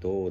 2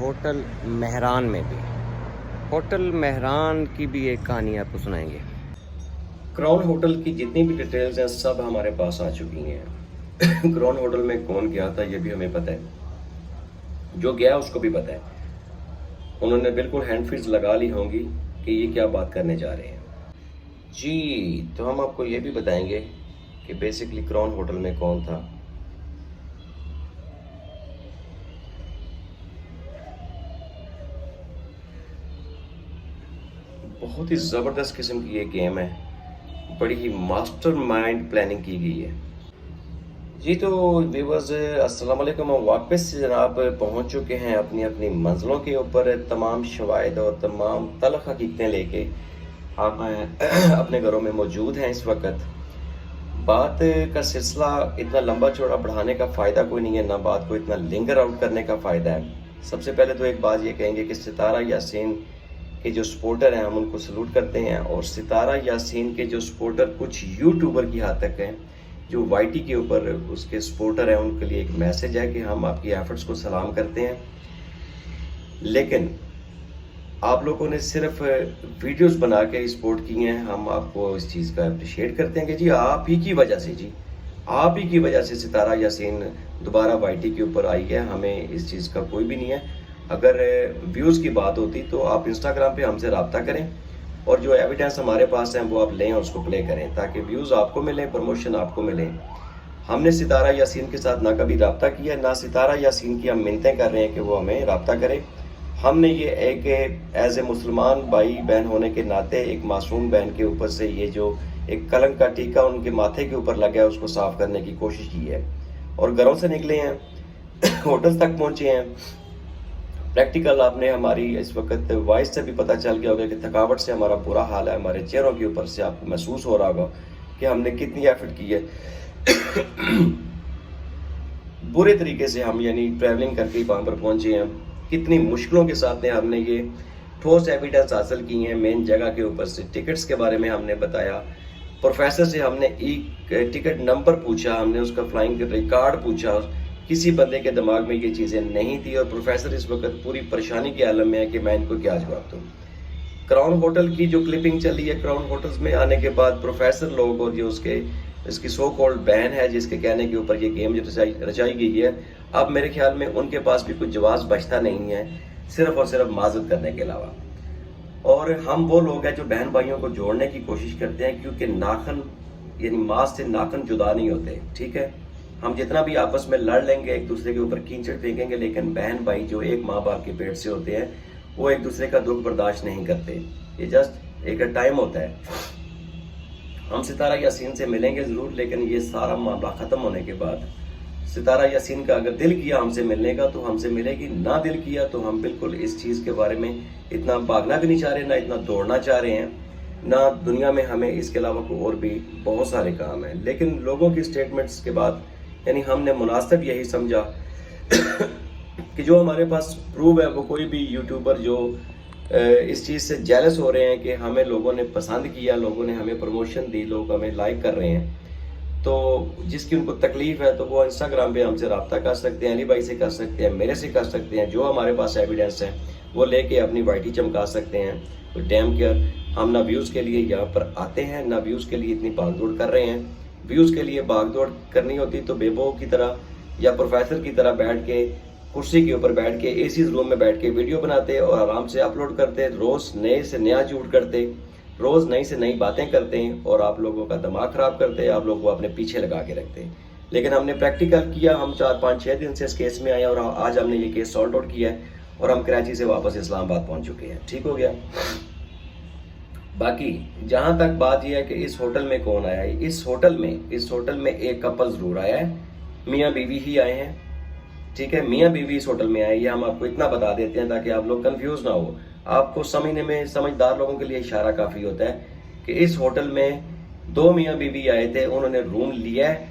hotel Mehran میں بھی. Hotel Mehran کی بھی ایک کہانی آپ کو سنائیں گے. کراؤن ہوٹل کی جتنی بھی ڈیٹیلز ہیں سب ہمارے پاس آ چکی ہیں. کراؤن ہوٹل میں کون گیا تھا یہ بھی ہمیں پتہ ہے، جو گیا اس کو بھی پتہ ہے. انہوں نے بالکل ہینڈ فریز لگا لی ہوں گی کہ یہ کیا بات کرنے جا رہے ہیں. جی تو ہم آپ کو یہ بھی بتائیں گے کہ بیسکلی کراؤن ہوٹل میں کون تھا. بہت ہی زبردست قسم کی یہ گیم ہے، بڑی ہی ماسٹر مائنڈ پلاننگ کی گئی ہے. جی تو ویورز السلام علیکم. ہم واپس جناب پہنچ چکے ہیں اپنی اپنی منزلوں کے اوپر. تمام شواہد اور تمام تلخ حقیقتیں لے کے ہم اپنے گھروں میں موجود ہیں اس وقت. بات کا سلسلہ اتنا لمبا چوڑا بڑھانے کا فائدہ کوئی نہیں ہے، نہ بات کو اتنا لنگر آؤٹ کرنے کا فائدہ ہے. سب سے پہلے تو ایک بات یہ کہیں گے کہ ستارہ یاسین کے جو سپورٹر ہیں ہم ان کو سلوٹ کرتے ہیں، اور ستارہ یاسین کے جو سپورٹر کچھ یوٹیوبر کی حد تک ہیں جو وائی ٹی کے اوپر اس کے سپورٹر ہیں، ان کے لیے ایک میسج ہے کہ ہم آپ کی ایفرٹس کو سلام کرتے ہیں. لیکن آپ لوگوں نے صرف ویڈیوز بنا کے سپورٹ کی ہیں، ہم آپ کو اس چیز کا اپریشیٹ کرتے ہیں کہ جی آپ ہی کی وجہ سے، آپ ہی کی وجہ سے ستارہ یاسین دوبارہ وائی ٹی کے اوپر آئی ہے. ہمیں اس چیز کا کوئی بھی نہیں ہے. اگر ویوز کی بات ہوتی تو آپ انسٹاگرام پہ ہم سے رابطہ کریں، اور جو ایویڈنس ہمارے پاس ہیں وہ آپ لیں اور اس کو پلے کریں تاکہ ویوز آپ کو ملیں، پروموشن آپ کو ملے. ہم نے ستارہ یاسین کے ساتھ نہ کبھی رابطہ کیا، نہ ستارہ یاسین کی ہم منتیں کر رہے ہیں کہ وہ ہمیں رابطہ کرے. ہم نے یہ ایک ایز اے مسلمان بھائی بہن ہونے کے ناطے ایک معصوم بہن کے اوپر سے یہ جو ایک کلنک کا ٹیکہ ان کے ماتھے کے اوپر لگا ہے اس کو صاف کرنے کی کوشش کی ہے. اور گھروں سے نکلے ہیں، ہوٹل تک پہنچے ہیں. پریکٹیکل آپ نے ہماری اس وقت وائس سے بھی پتہ چل گیا ہوگا کہ تھکاوٹ سے ہمارا برا حال ہے. ہمارے چہروں کے اوپر سے آپ کو محسوس ہو رہا ہوگا کہ ہم نے کتنی ایفرٹ کی ہے. برے طریقے سے ہم یعنی ٹریولنگ کر کے وہاں پر پہنچے ہیں. کتنی مشکلوں کے ساتھ ہم نے یہ ٹھوس ایویڈنس حاصل کی ہیں مین جگہ کے اوپر سے. ٹکٹس کے بارے میں ہم نے بتایا، پروفیسر سے ہم نے ٹکٹ نمبر پوچھا، ہم نے اس کا فلائنگ ریکارڈ پوچھا. کسی بندے کے دماغ میں یہ چیزیں نہیں تھی، اور پروفیسر اس وقت پوری پریشانی کے عالم میں ہے کہ میں ان کو کیا جواب دوں. کراؤن ہوٹل کی جو کلپنگ چلی ہے، کراؤن ہوٹلز میں آنے کے بعد پروفیسر لوگ اور جو اس کی سو کالڈ بہن ہے جس کے کہنے کے اوپر یہ گیم جو رچائی گئی ہے، اب میرے خیال میں ان کے پاس بھی کچھ جواز بچتا نہیں ہے صرف اور صرف معذرت کرنے کے علاوہ. اور ہم وہ لوگ ہیں جو بہن بھائیوں کو جوڑنے کی کوشش کرتے ہیں، کیونکہ ناخن یعنی ماس سے ناخن جدا نہیں ہوتے. ٹھیک ہے، ہم جتنا بھی آپس میں لڑ لیں گے، ایک دوسرے کے اوپر کینچڑ پھینکیں گے، لیکن بہن بھائی جو ایک ماں باپ کے پیٹ سے ہوتے ہیں وہ ایک دوسرے کا دکھ برداشت نہیں کرتے. یہ جسٹ ایک ٹائم ہوتا ہے. ہم ستارہ یاسین سے ملیں گے ضرور، لیکن یہ سارا معاملہ ختم ہونے کے بعد ستارہ یاسین کا اگر دل کیا ہم سے ملنے کا تو ہم سے ملے گی، نہ دل کیا تو ہم بالکل اس چیز کے بارے میں اتنا بھاگنا بھی نہیں چاہ رہے، نہ اتنا دوڑنا چاہ رہے ہیں. نہ دنیا میں ہمیں اس کے علاوہ کوئی اور بھی بہت سارے کام ہیں. لیکن لوگوں کی سٹیٹمنٹس کے بعد یعنی ہم نے مناسب یہی سمجھا کہ جو ہمارے پاس پروف ہے، وہ کوئی بھی یوٹیوبر جو اس چیز سے جیلس ہو رہے ہیں کہ ہمیں لوگوں نے پسند کیا، لوگوں نے ہمیں پروموشن دی، لوگ ہمیں لائک کر رہے ہیں، تو جس کی ان کو تکلیف ہے تو وہ انسٹاگرام پہ ہم سے رابطہ کر سکتے ہیں، علی بھائی سے کر سکتے ہیں، میرے سے کر سکتے ہیں. جو ہمارے پاس ایویڈنس ہے وہ لے کے اپنی وائی ٹی چمکا سکتے ہیں. ڈیم کیئر ہم نہ ویوز کے لیے یہاں پر آتے ہیں، نہ ویوز کے لیے اتنی بھاگ دوڑ کر رہے ہیں. ویوز کے لیے بھاگ دوڑ کرنی ہوتی تو بیبو کی طرح یا پروفیسر کی طرح بیٹھ کے کرسی کے اوپر بیٹھ کے اے سی روم میں بیٹھ کے ویڈیو بناتے اور آرام سے اپلوڈ کرتے، روز نئے سے نیا جھوٹ کرتے، روز نئی سے نئی باتیں کرتے ہیں اور آپ لوگوں کا دماغ خراب کرتے ہیں، آپ لوگوں کو اپنے پیچھے لگا کے رکھتے ہیں. لیکن ہم نے پریکٹیکل کیا، ہم 4-5-6 دن سے اس کیس میں آئے اور آج ہم نے یہ کیس سالٹ آؤٹ کیا ہے اور ہم کراچی سے واپس اسلام آباد پہنچ چکے ہیں. ٹھیک ہو گیا. باقی جہاں تک بات یہ ہے کہ اس ہوٹل میں کون آیا ہے، اس ہوٹل میں ایک کپل ضرور آیا ہے، میاں بیوی ہی آئے ہیں. ٹھیک ہے، میاں بیوی اس ہوٹل میں آئے، یہ ہم آپ کو اتنا بتا دیتے ہیں تاکہ آپ لوگ کنفیوز نہ ہو. آپ کو سمجھنے میں سمجھدار لوگوں کے لیے اشارہ کافی ہوتا ہے کہ اس ہوٹل میں 2 میاں بیوی آئے تھے. انہوں نے روم لیا ہے،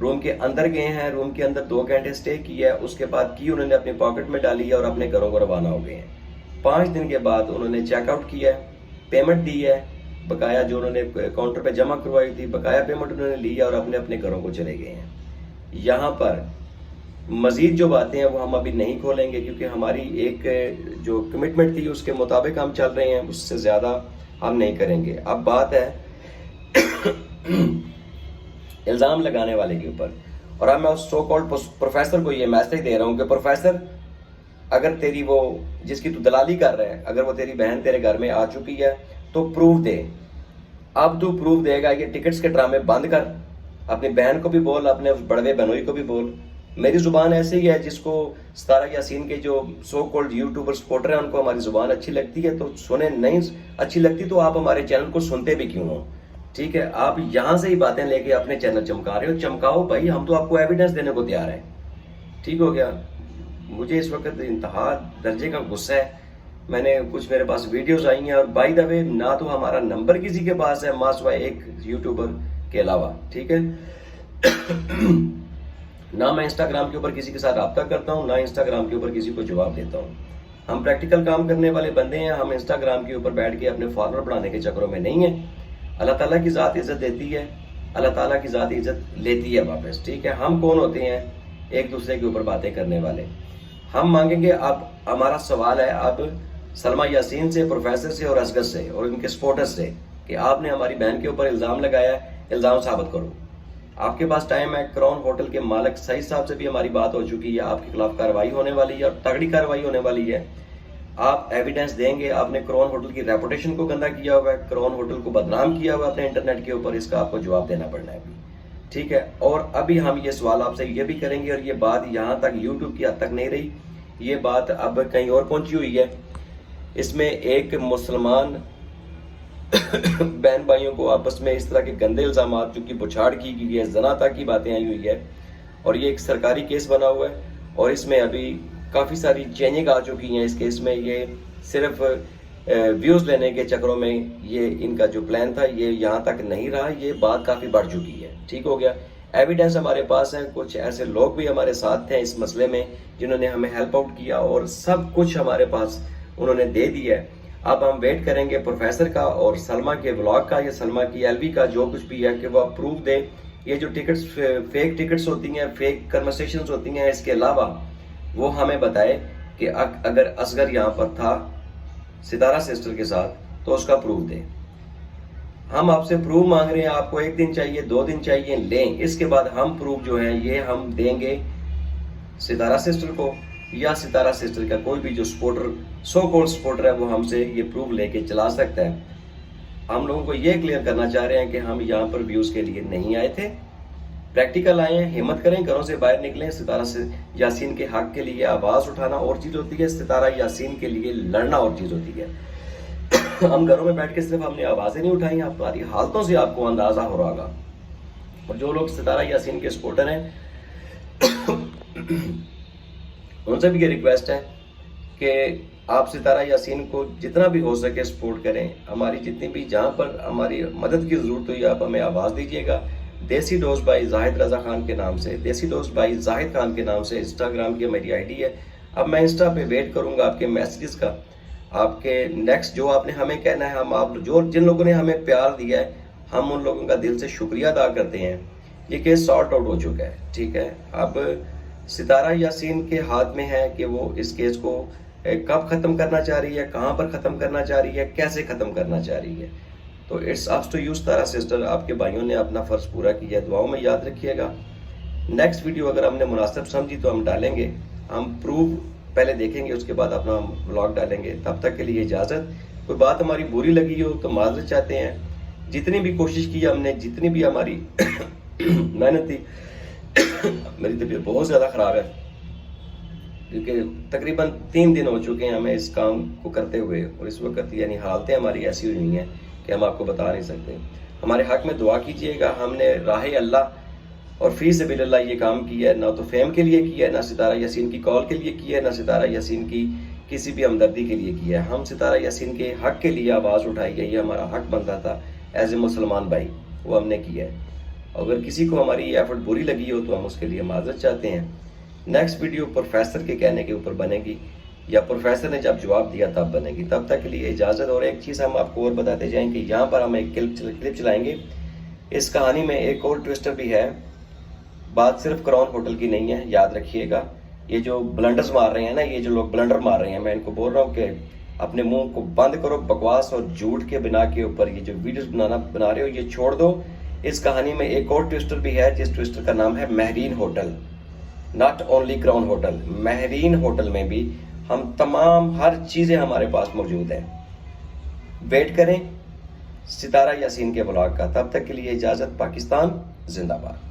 روم کے اندر گئے ہیں، روم کے اندر 2 گھنٹے سٹے کیا ہے، اس کے بعد کی انہوں نے اپنی پاکٹ میں ڈالی ہے اور اپنے گھروں کو روانہ ہو گئے ہیں. 5 دن کے بعد انہوں نے چیک آؤٹ کیا ہے، پیمنٹ دی ہے بقایا، جو انہوں نے کاؤنٹر پہ جمع کروائی تھی بقایا پیمنٹ انہوں نے لی ہے اور اپنے گھروں کو چلے گئے ہیں. یہاں پر مزید جو باتیں ہیں وہ ہم ابھی نہیں کھولیں گے، کیونکہ ہماری ایک جو کمٹمنٹ تھی اس کے مطابق ہم چل رہے ہیں، اس سے زیادہ ہم نہیں کریں گے۔ اب بات ہے الزام لگانے والے کے اوپر، اور اب میں اس سو کالڈ پروفیسر کو یہ میسج دے رہا ہوں کہ پروفیسر، اگر تیری وہ جس کی تو دلالی کر رہا ہے، اگر وہ تیری بہن تیرے گھر میں آ چکی ہے تو پروف دے۔ اب تو پروف دے گا، یہ ٹکٹس کے ڈرامے بند کر، اپنی بہن کو بھی بول، اپنے بڑوے بہنوئی کو بھی بول۔ میری زبان ایسے ہی ہے، جس کو ستارہ یاسین کے جو سو کالڈ یوٹیوبر سپورٹر ہیں ان کو ہماری زبان اچھی لگتی ہے تو سنیں، نہیں اچھی لگتی تو آپ ہمارے چینل کو سنتے بھی کیوں ہو؟ ٹھیک ہے، آپ یہاں سے ہی باتیں لے کے اپنے چینل چمکا رہے ہو، چمکاؤ بھائی، ہم تو آپ کو ایویڈنس دینے کو تیار ہیں۔ ٹھیک ہو گیا؟ مجھے اس وقت انتہا درجے کا غصہ ہے، میں نے کچھ میرے پاس ویڈیوز آئی ہیں، اور بائی دا وے نہ تو ہمارا نمبر کسی کے پاس ہے ماں سوائے ایک یوٹیوبر کے علاوہ، ٹھیک ہے، نہ میں انسٹاگرام کے اوپر کسی کے ساتھ رابطہ کرتا ہوں، نہ انسٹاگرام کے اوپر کسی کو جواب دیتا ہوں۔ ہم پریکٹیکل کام کرنے والے بندے ہیں، ہم انسٹاگرام کے اوپر بیٹھ کے اپنے فالوور بڑھانے کے چکروں میں نہیں ہیں۔ اللہ تعالیٰ کی ذات عزت دیتی ہے، اللہ تعالیٰ کی ذات عزت لیتی ہے واپس، ٹھیک ہے۔ ہم کون ہوتے ہیں ایک دوسرے کے اوپر باتیں کرنے والے؟ ہم مانگیں گے، اب ہمارا سوال ہے اب سلمیٰ یاسین سے، پروفیسر سے اور اصغر سے اور ان کے سپورٹرز سے کہ آپ نے ہماری بہن کے اوپر الزام لگایا ہے، الزام ثابت کرو۔ آپ کے پاس ٹائم ہے، کراؤن ہوٹل کے مالک سعید صاحب سے بھی ہماری بات ہو چکی ہے، آپ کے خلاف کارروائی ہونے والی ہے اور تگڑی کارروائی ہونے والی ہے۔ آپ ایویڈنس دیں گے، آپ نے کراؤن ہوٹل کی ریپوٹیشن کو گندا کیا ہوا ہے، کراؤن ہوٹل کو بدنام کیا ہوا ہے اپنے انٹرنیٹ کے اوپر، اس کا آپ کو جواب دینا پڑنا ہے ابھی، ٹھیک ہے۔ اور ابھی ہم یہ سوال آپ سے یہ بھی کریں گے، اور یہ بات یہاں تک یوٹیوب کی حد تک نہیں رہی، یہ بات اب کہیں اور پہنچی ہوئی ہے۔ اس میں ایک مسلمان بہن بھائیوں کو آپس میں اس طرح کے گندے الزامات جو کہ بچھاڑ کی گئی ہے، زنا تک کی باتیں آئی ہوئی ہے، اور یہ ایک سرکاری کیس بنا ہوا ہے، اور اس میں ابھی کافی ساری چینجنگ آ چکی ہیں اس کیس میں۔ یہ صرف ویوز لینے کے چکروں میں یہ ان کا جو پلان تھا یہ یہاں تک نہیں رہا، یہ بات کافی بڑھ چکی ہے، ٹھیک ہو گیا۔ ایویڈنس ہمارے پاس ہیں، کچھ ایسے لوگ بھی ہمارے ساتھ تھے اس مسئلے میں جنہوں نے ہمیں ہیلپ آؤٹ کیا، اور سب کچھ ہمارے پاس انہوں نے دے دیا ہے۔ اب ہم ویٹ کریں گے پروفیسر کا اور سلمیٰ کے ولاگ کا یا سلمیٰ کی ایل وی کا جو کچھ بھی ہے کہ وہ پروف دے۔ یہ جو ٹکٹس فیک ٹکٹس ہوتی ہیں، فیک کنورسیشنز ہوتی ہیں، اس کے علاوہ وہ ہمیں بتائے کہ اگر اصغر یہاں پر تھا ستارہ سسٹر کے ساتھ تو اس کا پروف دے۔ ہم آپ سے پروف مانگ رہے ہیں، آپ کو 1 دن چاہیے، 2 دن چاہیے، لیں۔ اس کے بعد ہم پروف جو ہیں یہ ہم دیں گے ستارہ سسٹر کو، یا ستارہ سسٹر کا کوئی بھی جو سپورٹر سو کالڈ سپورٹر ہے وہ ہم سے یہ پروف لے کے چلا سکتا ہے۔ ہم لوگوں کو یہ کلیئر کرنا چاہ رہے ہیں کہ ہم یہاں پر ویوز کے لیے نہیں آئے تھے، پریکٹیکل آئے ہیں، ہمت کریں، گھروں سے باہر نکلیں۔ ستارہ یاسین کے حق کے لیے آواز اٹھانا اور چیز ہوتی ہے، ستارہ یاسین کے لیے لڑنا اور چیز ہوتی ہے۔ ہم گھروں میں بیٹھ کے صرف ہم نے آوازیں نہیں اٹھائی، ہماری حالتوں سے آپ کو اندازہ ہو رہا ہوگا۔ اور جو لوگ ستارہ یاسین کے سپورٹر ہیں ان سے بھی یہ ریکویسٹ ہے کہ آپ ستارہ یاسین کو جتنا بھی ہو سکے سپورٹ کریں، ہماری جتنی بھی جہاں پر ہماری مدد کی ضرورت ہوئی آپ ہمیں آواز دیجیے گا۔ دیسی ڈوز بائی زاہد رضا خان کے نام سے، دیسی ڈوز بائی زاہد خان کے نام سے انسٹاگرام کی میری آئی ڈی ہے۔ اب میں انسٹا پہ ویٹ کروں گا آپ کے میسیجز کا، آپ کے نیکسٹ جو آپ نے ہمیں کہنا ہے۔ ہم آپ جن لوگوں نے ہمیں پیار دیا ہے ہم ان لوگوں کا دل سے شکریہ ادا کرتے ہیں۔ یہ کیس سارٹ آؤٹ ہو چکا ہے، ٹھیک ہے۔ اب ستارہ یاسین کے ہاتھ میں ہے کہ وہ اس کیس کو کب ختم کرنا چاہ رہی ہے، کہاں پر ختم کرنا چاہ رہی ہے، کیسے ختم کرنا چاہ رہی ہے۔ تو اٹس اپ ٹو یو ستارہ سسٹر، آپ کے بھائیوں نے اپنا فرض پورا کیا ہے، دعاؤں میں یاد رکھیے گا۔ نیکسٹ ویڈیو اگر ہم نے مناسب سمجھی تو ہم ڈالیں گے، ہم پروف پہلے دیکھیں گے اس کے بعد اپنا ولاگ ڈالیں گے۔ تب تک کے لیے اجازت۔ کوئی بات ہماری بری لگی ہو تو معذرت چاہتے ہیں۔ جتنی بھی کوشش کی ہم نے، جتنی بھی ہماری محنت تھی، میری طبیعت بہت زیادہ خراب ہے کیونکہ تقریباً 3 دن ہو چکے ہیں ہمیں اس کام کو کرتے ہوئے، اور اس وقت یعنی حالتیں ہماری ایسی ہوئی ہیں کہ ہم آپ کو بتا نہیں سکتے۔ ہمارے حق میں دعا کیجیے گا۔ ہم نے راہ اللہ اور فی سبیل اللہ یہ کام کیا ہے، نہ تو فیم کے لیے کیا ہے، نہ ستارہ یاسین کی کال کے لیے کیا ہے، نہ ستارہ یاسین کی کسی بھی ہمدردی کے لیے کیا ہے۔ ہم ستارہ یاسین کے حق کے لیے آواز اٹھائی ہے، یہ ہمارا حق بنتا تھا ایز اے مسلمان بھائی، وہ ہم نے کیا ہے۔ اگر کسی کو ہماری یہ ایفرٹ بری لگی ہو تو ہم اس کے لیے معذرت چاہتے ہیں۔ نیکسٹ ویڈیو پروفیسر کے کہنے کے اوپر بنے گی، یا پروفیسر نے جب جواب دیا تب بنے گی۔ تب تک کے لیے اجازت۔ اور ایک چیز ہم آپ کو اور بتاتے جائیں کہ یہاں پر ہم ایک کلپ چلائیں گے۔ اس کہانی میں ایک اور ٹوسٹر بھی ہے بات صرف کراؤن ہوٹل کی نہیں ہے، یاد رکھیے گا. یہ جو بلنڈرز مار رہے ہیں نا، یہ جو لوگ بلنڈر مار رہے ہیں، میں ان کو بول رہا ہوں کہ اپنے منہ کو بند کرو. بکواس اور جھوٹ کے بنا کے اوپر یہ جو ویڈیوز بنا رہے ہو یہ چھوڑ دو. اس کہانی میں ایک اور ٹویسٹر بھی ہے، جس ٹویسٹر کا نام ہے Mehreen hotel. Not only crown hotel, Mehreen hotel میں بھی ہم تمام ہر چیزیں ہمارے پاس موجود ہیں. ویٹ کریں ستارہ یاسین کے بلاگ کا. تب تک کے لیے اجازت. پاکستان زندہ باد.